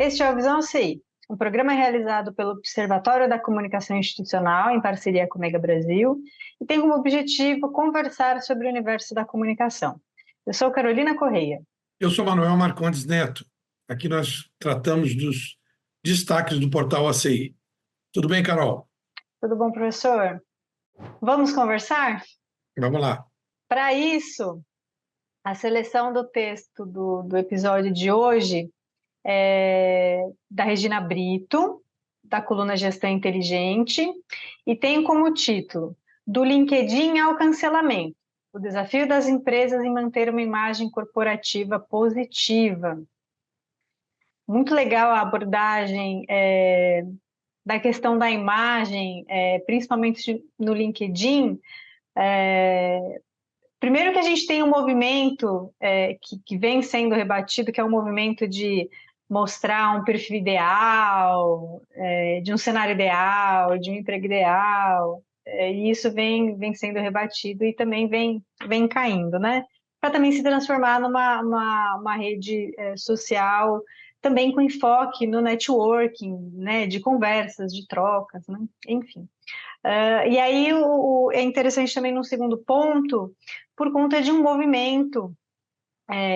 Este é o Visão CI, um programa realizado pelo Observatório da Comunicação Institucional, em parceria com o Mega Brasil, e tem como objetivo conversar sobre o universo da comunicação. Eu sou Carolina Correia. Eu sou Manuel Marcondes Neto. Aqui nós tratamos dos destaques do portal ACI. Tudo bem, Carol? Tudo bom, professor? Vamos conversar? Vamos lá. Para isso, a seleção do texto do episódio de hoje é da Regina Brito, da coluna Gestão Inteligente, e tem como título Do LinkedIn ao Cancelamento, o desafio das empresas em manter uma imagem corporativa positiva. Muito legal a abordagem da questão da imagem, principalmente no LinkedIn. Primeiro que a gente tem um movimento que vem sendo rebatido, que é um movimento de mostrar um perfil ideal, de um cenário ideal, de um emprego ideal, e isso vem sendo rebatido e também vem caindo, né? Para também se transformar numa rede social, também com enfoque no networking, né? De conversas, de trocas, né? Enfim. E aí é interessante também no segundo ponto, por conta de um movimento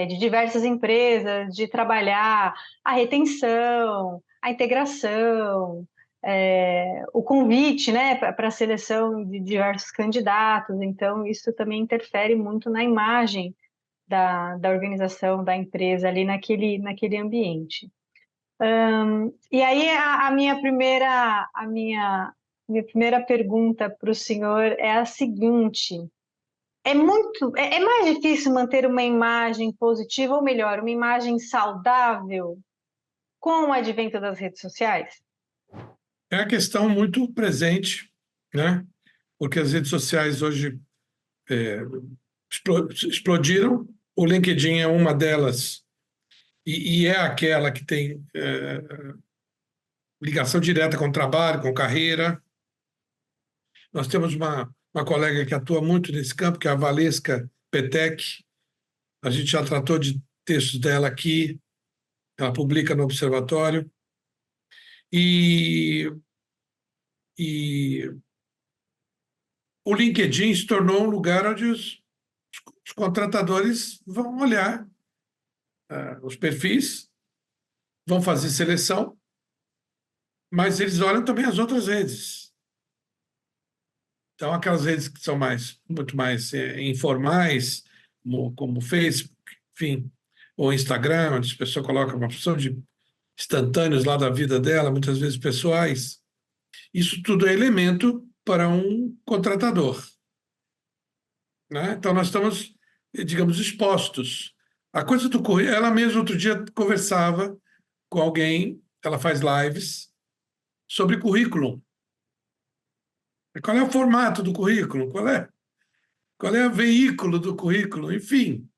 de diversas empresas de trabalhar a retenção, a integração, o convite, né, para a seleção de diversos candidatos. Então, isso também interfere muito na imagem da organização, da empresa ali naquele ambiente. E aí minha primeira pergunta para o senhor é a seguinte: é mais difícil manter uma imagem positiva, ou melhor, uma imagem saudável com o advento das redes sociais? É uma questão muito presente, né? Porque as redes sociais hoje explodiram. O LinkedIn é uma delas e é aquela que tem ligação direta com o trabalho, com carreira. Nós temos uma colega que atua muito nesse campo, que é a Valesca Petek. A gente já tratou de textos dela aqui, ela publica no Observatório. E o LinkedIn se tornou um lugar onde os contratadores vão olhar os perfis, vão fazer seleção, mas eles olham também as outras redes. Então, aquelas redes que são muito mais informais, como o Facebook, enfim, ou Instagram, onde a pessoa coloca uma opção de instantâneos lá da vida dela, muitas vezes pessoais. Isso tudo é elemento para um contratador, né? Então, nós estamos, digamos, expostos. A coisa do currículo, ela mesma outro dia conversava com alguém, ela faz lives sobre currículo. Qual é o formato do currículo? Qual é o veículo do currículo? Enfim,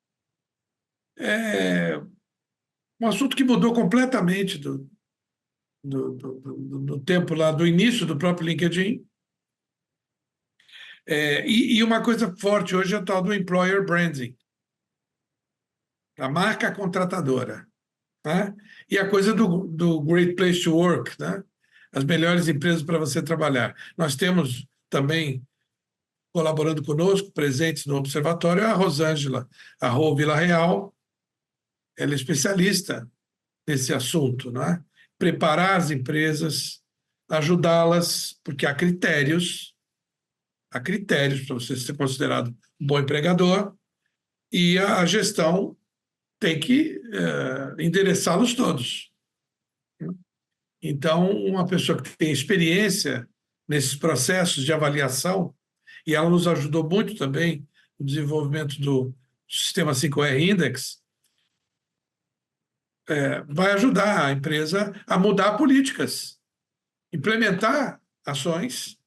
é um assunto que mudou completamente do tempo lá, do início do próprio LinkedIn. E uma coisa forte hoje é o tal do employer branding, a marca contratadora, né? E a coisa do Great Place to Work, né? As melhores empresas para você trabalhar. Nós temos também, colaborando conosco, presentes no Observatório, a Rosângela Arro Villarreal. Ela é especialista nesse assunto, né? Preparar as empresas, ajudá-las, porque há critérios para você ser considerado um bom empregador, e a gestão tem que endereçá-los todos. Então, uma pessoa que tem experiência nesses processos de avaliação, e ela nos ajudou muito também no desenvolvimento do sistema 5R Index, vai ajudar a empresa a mudar políticas, implementar ações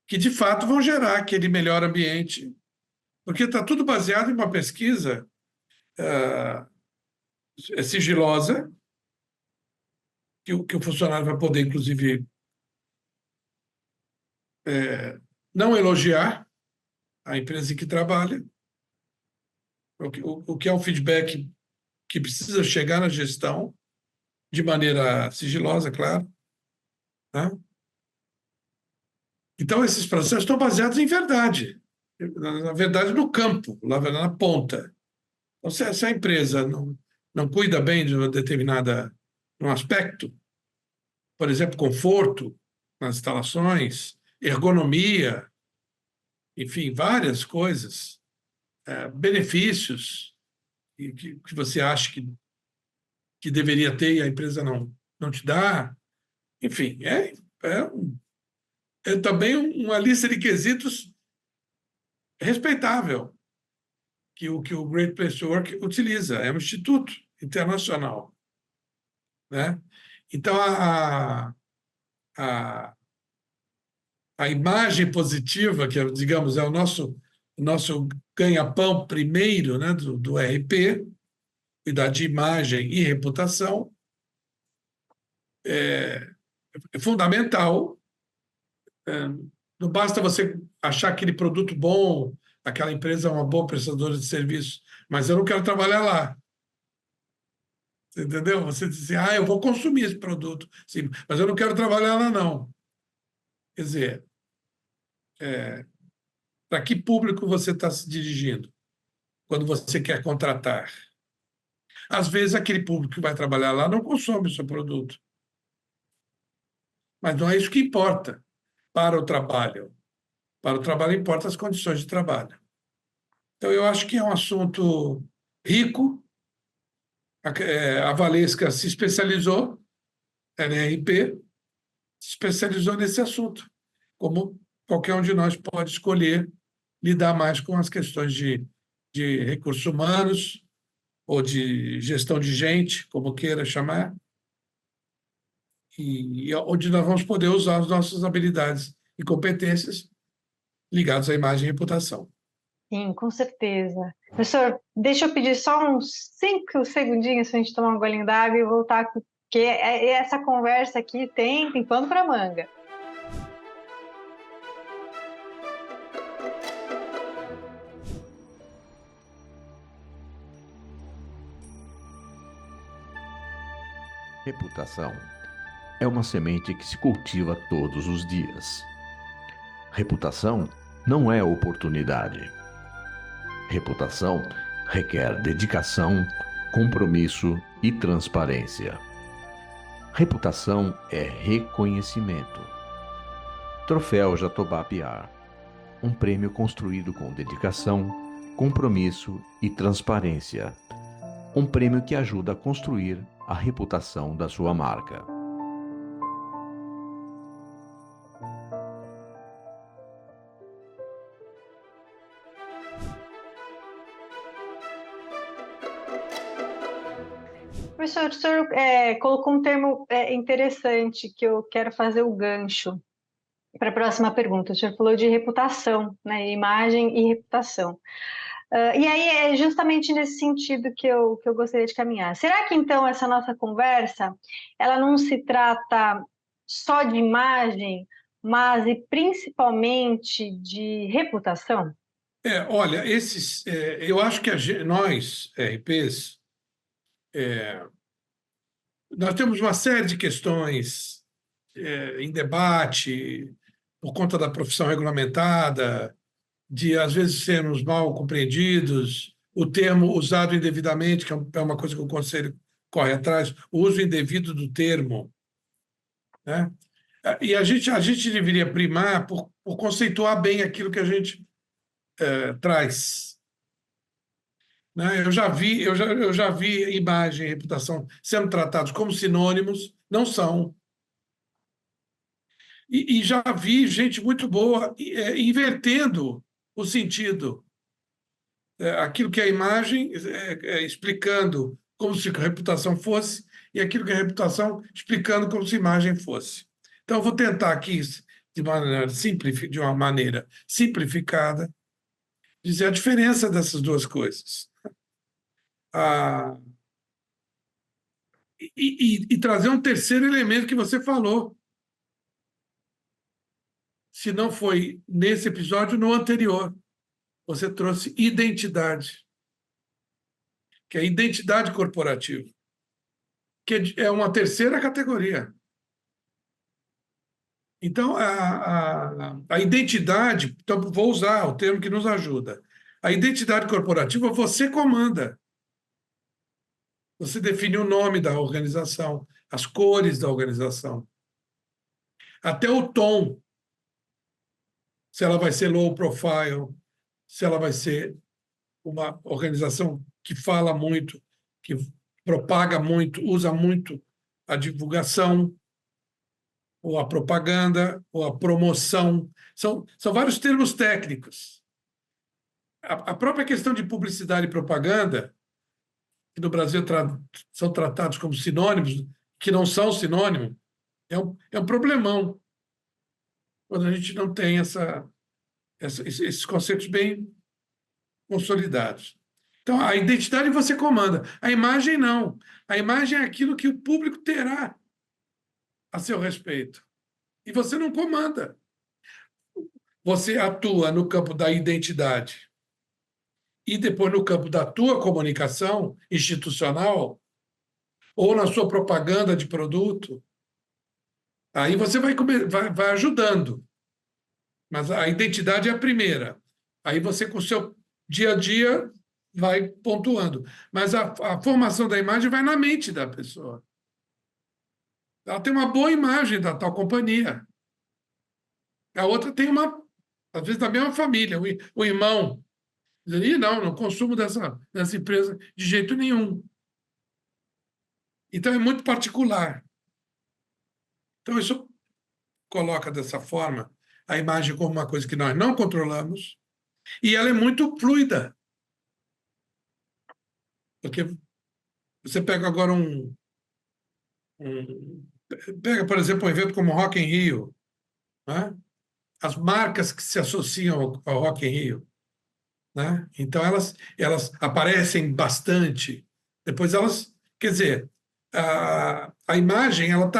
que, de fato, vão gerar aquele melhor ambiente, porque está tudo baseado em uma pesquisa sigilosa, que o funcionário vai poder, inclusive, não elogiar a empresa em que trabalha, o que é um feedback que precisa chegar na gestão, de maneira sigilosa, claro, né? Então, esses processos estão baseados em verdade, na verdade, no campo, na ponta. Então, se a empresa não cuida bem de uma determinada um aspecto, por exemplo, conforto nas instalações, ergonomia, enfim, várias coisas, benefícios que você acha que deveria ter e a empresa não te dá. Enfim, é também uma lista de quesitos respeitável que o Great Place to Work utiliza. É um instituto internacional, né? Então, a, a imagem positiva, que, digamos, é o nosso ganha-pão primeiro, né, do RP, cuidar de imagem e reputação, é fundamental. Não basta você achar aquele produto bom, aquela empresa é uma boa prestadora de serviço, mas eu não quero trabalhar lá. Você entendeu? Você diz assim, eu vou consumir esse produto, sim, mas eu não quero trabalhar lá, não. Quer dizer, para que público você está se dirigindo quando você quer contratar? Às vezes, aquele público que vai trabalhar lá não consome o seu produto, mas não é isso que importa para o trabalho. Para o trabalho, importam as condições de trabalho. Então, eu acho que é um assunto rico. A Valesca se especializou, a NRP, se especializou nesse assunto, como qualquer um de nós pode escolher lidar mais com as questões de recursos humanos ou de gestão de gente, como queira chamar, e onde nós vamos poder usar as nossas habilidades e competências ligadas à imagem e reputação. Sim, com certeza. Professor, deixa eu pedir só uns 5 segundinhos para a gente tomar um golinho d'água e voltar, porque essa conversa aqui tem pano para manga. Reputação é uma semente que se cultiva todos os dias. Reputação não é oportunidade. Reputação requer dedicação, compromisso e transparência. Reputação é reconhecimento. Troféu Jatobá Piar, um prêmio construído com dedicação, compromisso e transparência. Um prêmio que ajuda a construir a reputação da sua marca. Professor, o senhor colocou um termo interessante que eu quero fazer o gancho para a próxima pergunta. O senhor falou de reputação, né? Imagem e reputação. E aí é justamente nesse sentido que eu gostaria de caminhar. Será que então essa nossa conversa, ela não se trata só de imagem, mas e principalmente de reputação? Olha, eu acho que nós, RPs, nós temos uma série de questões em debate por conta da profissão regulamentada, de às vezes sermos mal compreendidos, o termo usado indevidamente, que é uma coisa que o Conselho corre atrás, o uso indevido do termo, né? E a gente deveria primar por conceituar bem aquilo que a gente traz. Né? Eu já vi imagem e reputação sendo tratados como sinônimos, não são. E já vi gente muito boa invertendo o sentido. Aquilo que é a imagem explicando como se a reputação fosse, e aquilo que é a reputação explicando como se a imagem fosse. Então, eu vou tentar aqui, de uma maneira simplificada, dizer a diferença dessas duas coisas. E trazer um terceiro elemento que você falou. Se não foi nesse episódio, no anterior. Você trouxe identidade, que é a identidade corporativa. que é uma terceira categoria. Então, a identidade, então, vou usar o termo que nos ajuda. A identidade corporativa, você comanda. Você define o nome da organização, as cores da organização, até o tom, se ela vai ser low profile, se ela vai ser uma organização que fala muito, que propaga muito, usa muito a divulgação, ou a propaganda, ou a promoção. São vários termos técnicos. A própria questão de publicidade e propaganda, que no Brasil são tratados como sinônimos, que não são sinônimos, é um problemão quando a gente não tem esses conceitos bem consolidados. Então, a identidade você comanda, a imagem não. A imagem é aquilo que o público terá a seu respeito. E você não comanda. Você atua no campo da identidade e depois no campo da tua comunicação institucional ou na sua propaganda de produto. Aí você vai ajudando. Mas a identidade é a primeira. Aí você, com o seu dia a dia, vai pontuando. Mas a formação da imagem vai na mente da pessoa. Ela tem uma boa imagem da tal companhia. A outra tem às vezes, da mesma família, o irmão. Diz, não consumo dessa empresa de jeito nenhum. Então, é muito particular. Então, isso coloca dessa forma a imagem como uma coisa que nós não controlamos e ela é muito fluida. Porque você pega agora pega, por exemplo, um evento como o Rock in Rio, né? As marcas que se associam ao Rock in Rio, né? Então, elas aparecem bastante. Depois quer dizer, a imagem ela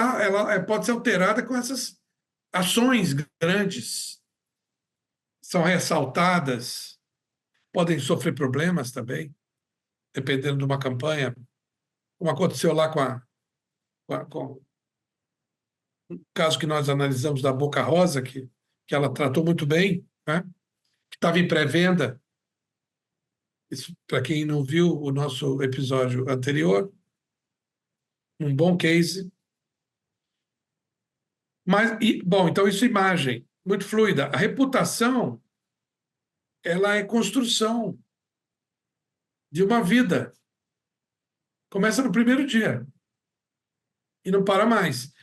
pode ser alterada com essas ações grandes, são ressaltadas, podem sofrer problemas também, dependendo de uma campanha, como aconteceu lá com o caso que nós analisamos da Boca Rosa, que ela tratou muito bem, né? Que estava em pré-venda. Isso, para quem não viu o nosso episódio anterior, um bom case. Bom, então isso é imagem, muito fluida. A reputação, ela é construção de uma vida. Começa no primeiro dia e não para mais.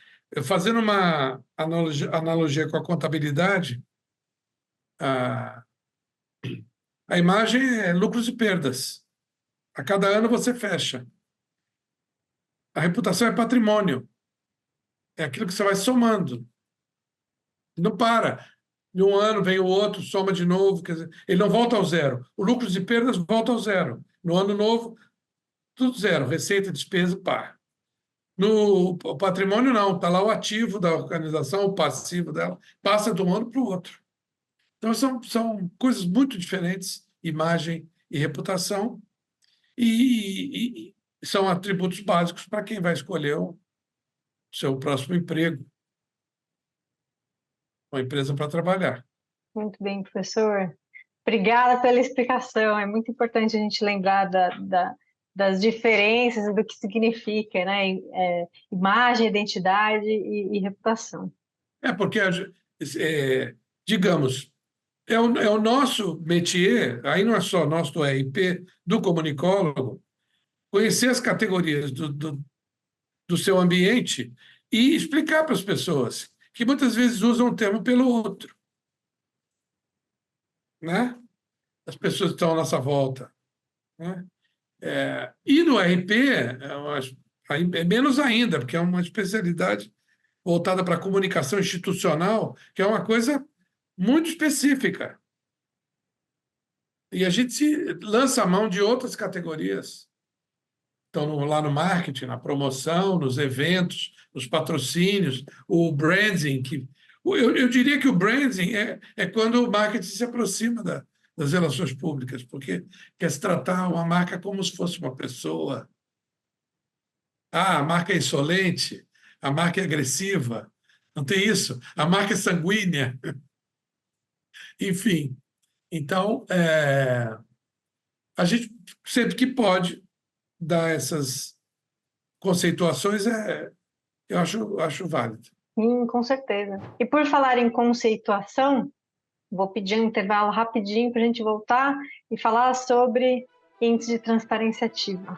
Fazendo uma analogia com a contabilidade, a imagem é lucros e perdas. A cada ano você fecha. A reputação é patrimônio. É aquilo que você vai somando. Não para. De um ano vem o outro, soma de novo. Quer dizer, ele não volta ao zero. O lucros e perdas volta ao zero. No ano novo, tudo zero. Receita, despesa, pá. No patrimônio, não. Está lá o ativo da organização, o passivo dela. Passa de um ano para o outro. Então, são coisas muito diferentes, imagem e reputação. E são atributos básicos para quem vai escolher o seu próximo emprego, uma empresa para trabalhar. Muito bem, professor. Obrigada pela explicação. É muito importante a gente lembrar das diferenças e do que significa, né? Imagem, identidade e reputação. Porque, digamos, é o nosso métier, aí não é só nosso do RP, do comunicólogo, conhecer as categorias do seu ambiente e explicar para as pessoas, que muitas vezes usam um termo pelo outro. Né? As pessoas que estão à nossa volta. Né? E no RP, é menos ainda, porque é uma especialidade voltada para a comunicação institucional, que é uma coisa muito específica. E a gente se lança a mão de outras categorias. Então, lá no marketing, na promoção, nos eventos, nos patrocínios, o branding. Eu diria que o branding é quando o marketing se aproxima das relações públicas, porque quer se tratar uma marca como se fosse uma pessoa. A marca é insolente, a marca é agressiva, não tem isso? A marca é sanguínea, enfim. Então, a gente, sempre que pode, dar essas conceituações, eu acho válido. Sim, com certeza. E por falar em conceituação, vou pedir um intervalo rapidinho para a gente voltar e falar sobre índice de transparência ativa.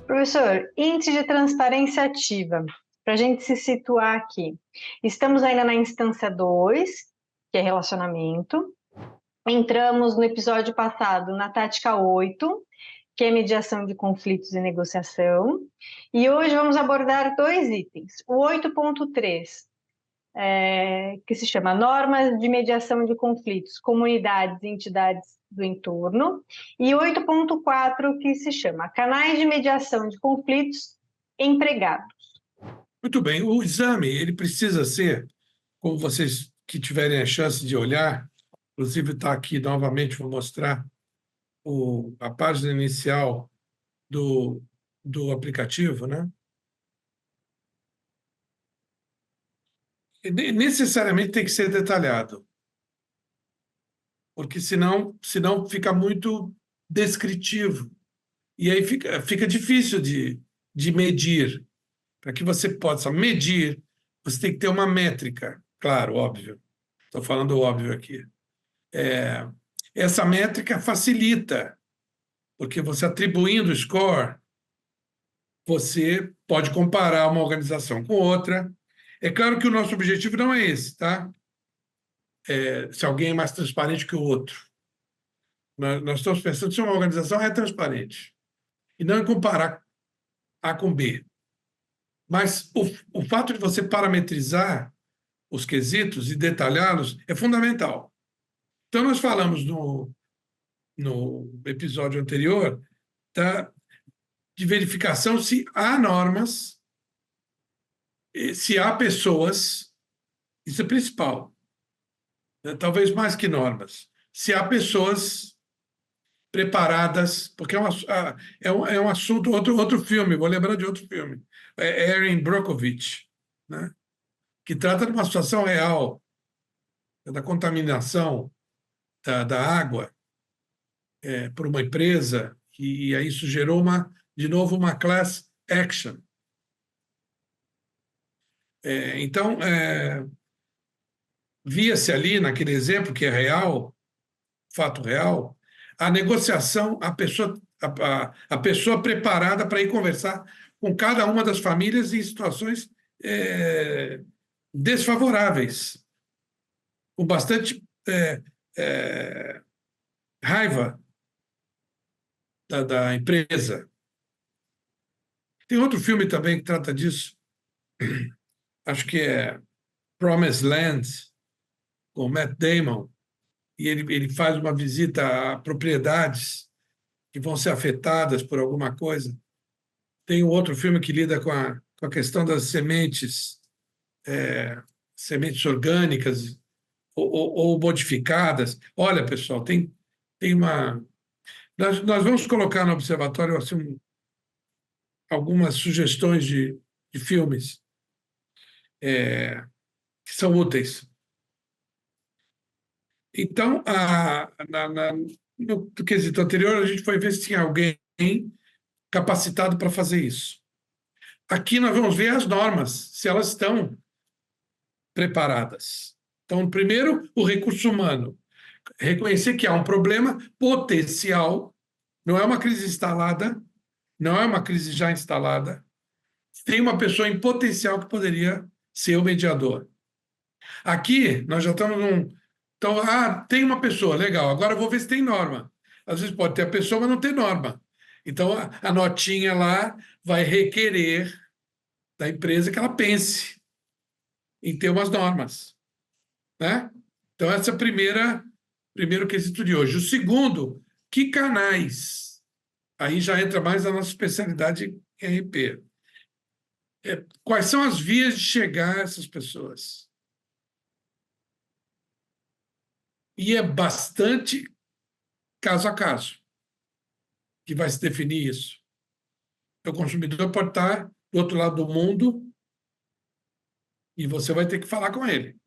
Professor, índice de transparência ativa, para a gente se situar aqui. Estamos ainda na instância 2, que é relacionamento. Entramos no episódio passado na tática 8, que é mediação de conflitos e negociação. E hoje vamos abordar 2 itens. O 8.3, que se chama Normas de Mediação de Conflitos, Comunidades e Entidades do Entorno, e 8.4, que se chama Canais de Mediação de Conflitos Empregados. Muito bem, o exame ele precisa ser, como vocês que tiverem a chance de olhar, inclusive está aqui novamente, vou mostrar a página inicial do aplicativo, né? Necessariamente tem que ser detalhado, porque senão fica muito descritivo. E aí fica difícil de medir. Para que você possa medir, você tem que ter uma métrica, claro, óbvio. Estou falando óbvio aqui. Essa métrica facilita, porque você atribuindo o score, você pode comparar uma organização com outra. É claro que o nosso objetivo não é esse, tá? Se alguém é mais transparente que o outro. Nós estamos pensando se uma organização é transparente. E não em comparar A com B. Mas o fato de você parametrizar os quesitos e detalhá-los é fundamental. Então, nós falamos no episódio anterior de verificação se há normas, se há pessoas, isso é principal, né? Talvez mais que normas, se há pessoas preparadas, porque é um assunto, outro filme, vou lembrar de outro filme, Erin Brockovich, né? Que trata de uma situação real, da contaminação da água por uma empresa, e aí isso gerou, de novo, uma class action. Então, via-se ali, naquele exemplo que é real, fato real, a negociação, a pessoa preparada para ir conversar com cada uma das famílias em situações desfavoráveis, com bastante raiva da empresa. Tem outro filme também que trata disso, acho que é Promised Land, com Matt Damon, e ele faz uma visita a propriedades que vão ser afetadas por alguma coisa. Tem um outro filme que lida com a questão das sementes, sementes orgânicas ou modificadas. Olha, pessoal, tem uma... Nós vamos colocar no observatório assim, algumas sugestões de filmes que são úteis. Então, no quesito anterior, a gente foi ver se tinha alguém capacitado para fazer isso. Aqui nós vamos ver as normas, se elas estão preparadas. Então, primeiro, o recurso humano. reconhecer que há um problema potencial, não é uma crise instalada, não é uma crise já instalada, tem uma pessoa em potencial que poderia ser o mediador. Aqui, nós já estamos num... Então, tem uma pessoa, legal, agora eu vou ver se tem norma. Às vezes pode ter a pessoa, mas não tem norma. Então, a notinha lá vai requerer da empresa que ela pense em ter umas normas, né? Então, essa é a primeiro quesito de hoje. O segundo, que canais? Aí já entra mais a nossa especialidade em RP. Quais são as vias de chegar a essas pessoas? E é bastante caso a caso que vai se definir isso. O consumidor pode estar do outro lado do mundo e você vai ter que falar com ele.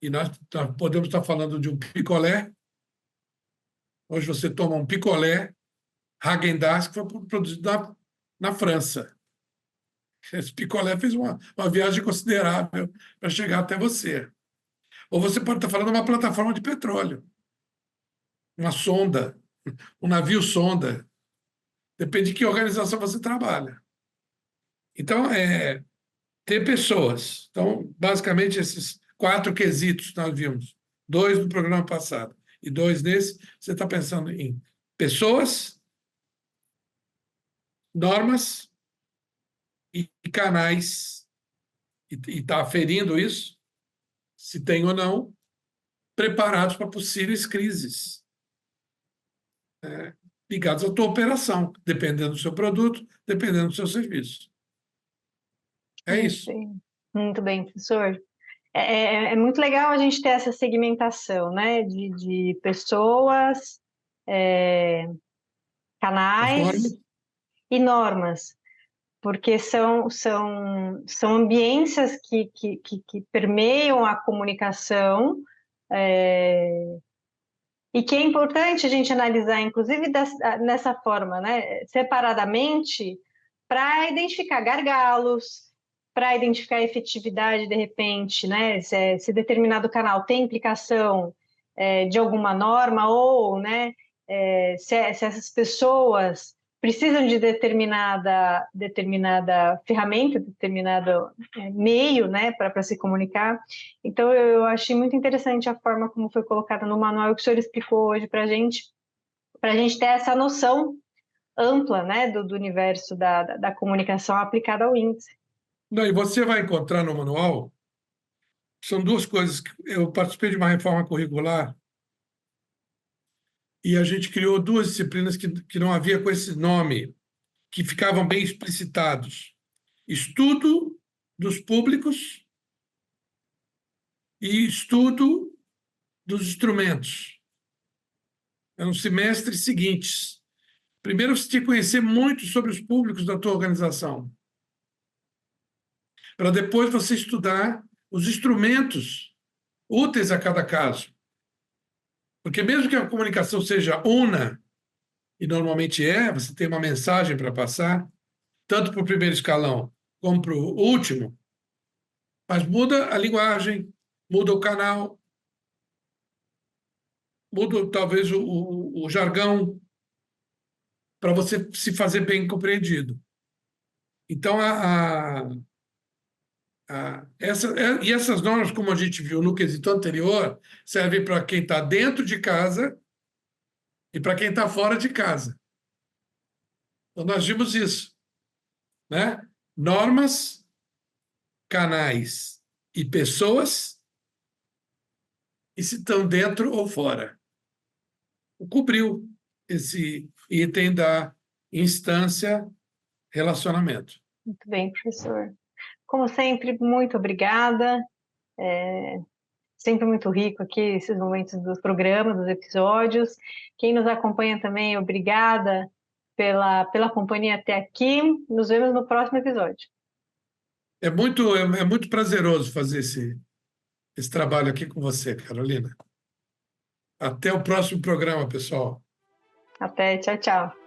E nós podemos estar falando de um picolé. Hoje você toma um picolé Häagen-Dazs que foi produzido na França. Esse picolé fez uma viagem considerável para chegar até você. Ou você pode estar falando de uma plataforma de petróleo, uma sonda, um navio sonda. Depende de que organização você trabalha. Então, ter pessoas. Então, basicamente, esses 4 quesitos nós vimos. 2 no programa passado e 2 nesse. Você está pensando em pessoas, normas e canais, e está aferindo isso, se tem ou não, preparados para possíveis crises ligadas à tua operação, dependendo do seu produto, dependendo do seu serviço. É isso. Muito bem, professor. É muito legal a gente ter essa segmentação, né, de pessoas, canais e normas, porque são ambiências que permeiam a comunicação, e que é importante a gente analisar, inclusive nessa forma, né, separadamente, para identificar gargalos, para identificar a efetividade, de repente, né, se determinado canal tem implicação de alguma norma, ou, né, se essas pessoas precisam de determinada ferramenta, determinado meio, né, para se comunicar. Então, eu achei muito interessante a forma como foi colocada no manual que o senhor explicou hoje para a gente ter essa noção ampla, né, do universo da comunicação aplicada ao índice. Não, e você vai encontrar no manual, são 2 coisas. Eu participei de uma reforma curricular e a gente criou 2 disciplinas que não havia com esse nome, que ficavam bem explicitados. Estudo dos públicos e estudo dos instrumentos. Eram semestres seguintes. Primeiro, você tinha que conhecer muito sobre os públicos da tua organização, para depois você estudar os instrumentos úteis a cada caso. Porque mesmo que a comunicação seja una, e normalmente você tem uma mensagem para passar, tanto para o primeiro escalão como para o último, mas muda a linguagem, muda o canal, muda talvez o jargão, para você se fazer bem compreendido. Então, essas normas, como a gente viu no quesito anterior, servem para quem está dentro de casa e para quem está fora de casa. Então, nós vimos isso, né? Normas, canais e pessoas, e se estão dentro ou fora. Cobriu esse item da instância relacionamento. Muito bem, professor. Como sempre, muito obrigada. Sempre muito rico aqui esses momentos dos programas, dos episódios. Quem nos acompanha também, obrigada pela companhia até aqui. Nos vemos no próximo episódio. É muito prazeroso fazer esse trabalho aqui com você, Carolina. Até o próximo programa, pessoal. Até, tchau, tchau.